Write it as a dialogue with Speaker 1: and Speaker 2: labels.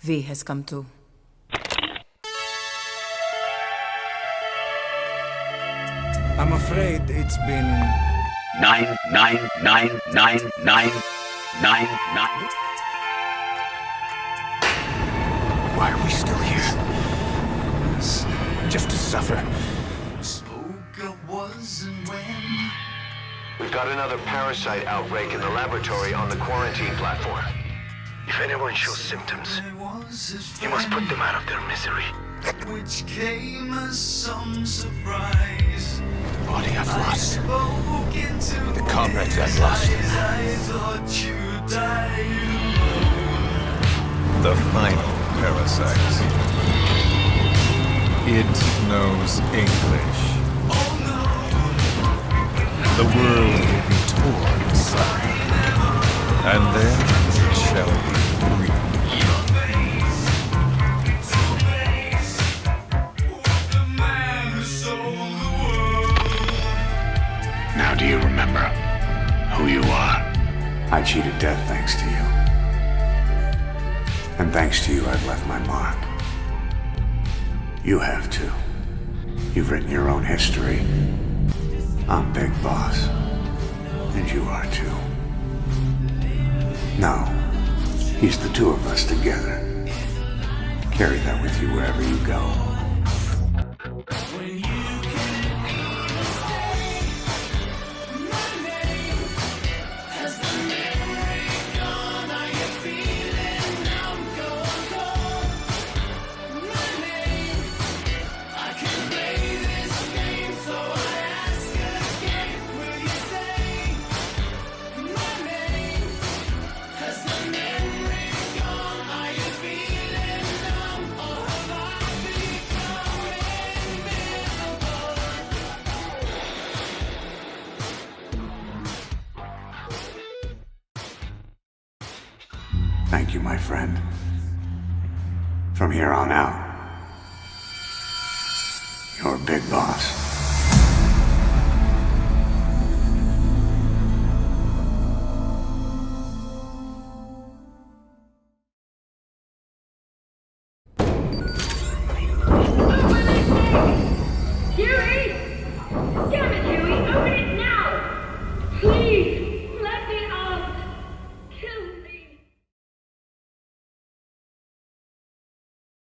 Speaker 1: V has come too.
Speaker 2: I'm afraid it's been...
Speaker 3: 9999999.
Speaker 2: Why are we still here? Just to suffer.
Speaker 4: We've got another parasite outbreak in the laboratory on the quarantine platform. If anyone shows symptoms, you must put them out of their misery.
Speaker 5: Which came as some surprise.
Speaker 2: The body I've lost. The comrades I've lost.
Speaker 6: The final parasite. It knows English. The world will be torn asunder, and then it shall be free.
Speaker 3: Now do you remember who you are?
Speaker 7: I cheated death thanks to you. And thanks to you, I've left my mark. You have too. You've written your own history. I'm Big Boss. And you are too. No. He's the two of us together. Carry that with you wherever you go. Thank you, my friend. From here on out, you're Big Boss.